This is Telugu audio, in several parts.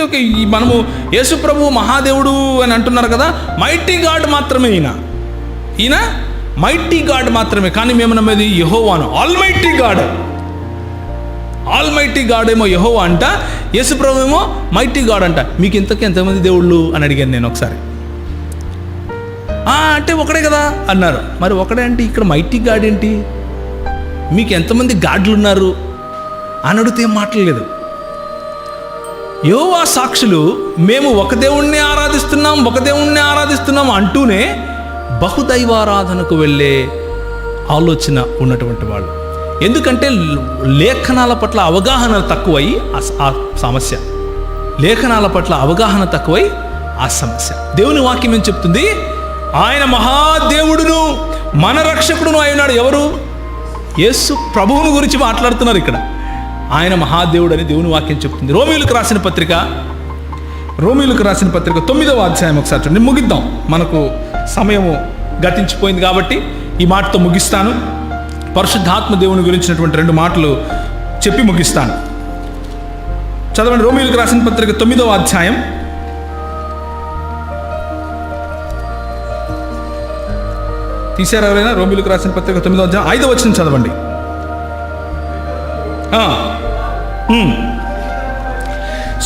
ఓకే మనము యేసు ప్రభు మహాదేవుడు అని అంటున్నారు కదా, మైటీ గాడ్ మాత్రమే ఈయన మైటీ గాడ్ మాత్రమే. కానీ మేము నమ్మేది యెహోవాను, ఆల్మైటీ గాడ్ ఏమో యెహోవా అంట, యేసు ప్రభు ఏమో మైటీ గాడ్ అంట. మీకు ఎంతమంది దేవుళ్ళు అని అడిగాను నేను ఒకసారి. అంటే ఒకడే కదా అన్నారు. మరి ఒకడే అంటే ఇక్కడ మైటీ గాడ్ ఏంటి, మీకు ఎంతమంది గాడ్లు ఉన్నారు అని అడిగితే ఏం మాట్లాడలేదు. యెహోవా సాక్షులు మేము ఒక దేవుణ్ణి ఆరాధిస్తున్నాం అంటూనే బహుదైవారాధనకు వెళ్ళే ఆలోచన ఉన్నటువంటి వాళ్ళు. ఎందుకంటే లేఖనాల పట్ల అవగాహన తక్కువై ఆ సమస్య, దేవుని వాక్యం ఏం చెప్తుంది? ఆయన మహాదేవుడును మన రక్షకుడును అయినాడు. ఎవరు? యేసు ప్రభువుని గురించి మాట్లాడుతున్నారు ఇక్కడ. ఆయన మహాదేవుడు అని దేవుని వాక్యం చెప్తుంది. రోమీయులకు రాసిన పత్రిక 9వ అధ్యాయం ఒకసారి చూడండి. ముగిద్దాం, మనకు సమయము గతించిపోయింది కాబట్టి ఈ మాటతో ముగిస్తాను. పరిశుద్ధాత్మ దేవుని గురించినటువంటి 2 మాటలు చెప్పి ముగిస్తాను. చదవండి, రోమీయులకు రాసిన పత్రిక 9వ అధ్యాయం తీశారు ఎవరైనా? రోమీయులకు రాసిన పత్రిక 9వ అధ్యాయం 5వ వచనం చదవండి.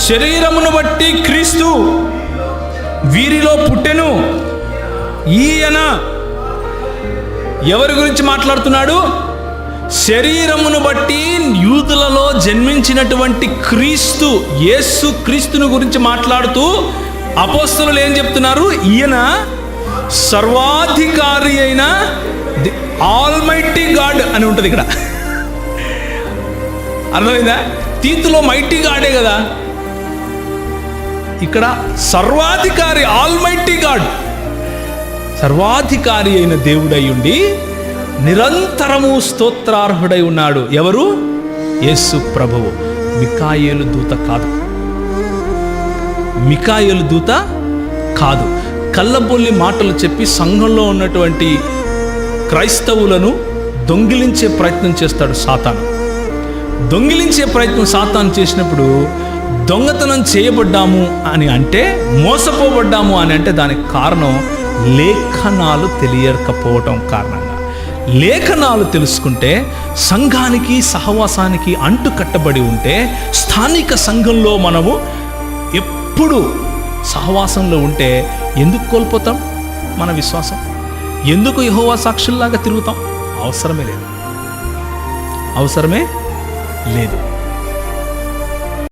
శరీరమును బట్టి క్రీస్తు వీరిలో పుట్టెను. ఈయన ఎవరి గురించి మాట్లాడుతున్నాడు? శరీరమును బట్టి యూదులలో జన్మించినటువంటి క్రీస్తు, యేసు క్రీస్తుని గురించి మాట్లాడుతూ అపోస్తలులు ఏం చెప్తున్నారు? ఈయన సర్వాధికారి అయిన ఆల్మైటీ గాడ్ అని ఉంటుంది ఇక్కడ. అర్థమైందా? తీతులో మైటీ గాడే కదా, ఇక్కడ సర్వాధికారి ఆల్మైటీ గాడ్, సర్వాధికారి అయిన దేవుడై ఉండి నిరంతరము స్తోత్రార్హుడై ఉన్నాడు. ఎవరు? యేసు ప్రభువు. మికాయేలు దూత కాదు. కళ్ళబొల్లి మాటలు చెప్పి సంఘంలో ఉన్నటువంటి క్రైస్తవులను దొంగిలించే ప్రయత్నం చేస్తాడు సాతాను. దొంగిలించే ప్రయత్నం సాతాను చేసినప్పుడు దొంగతనం చేయబడ్డాము అని అంటే, మోసపోబడ్డాము అని అంటే దానికి కారణం లేఖనాలు తెలియకపోవటం కారణంగా. లేఖనాలు తెలుసుకుంటే, సంఘానికి సహవాసానికి అంటు కట్టబడి ఉంటే, స్థానిక సంఘంలో మనము ఎప్పుడు సహవాసంలో ఉంటే ఎందుకు కోల్పోతాం మన విశ్వాసం? ఎందుకు యెహోవా సాక్షుల్లాగా తిరుగుతాం? అవసరమే లేదు.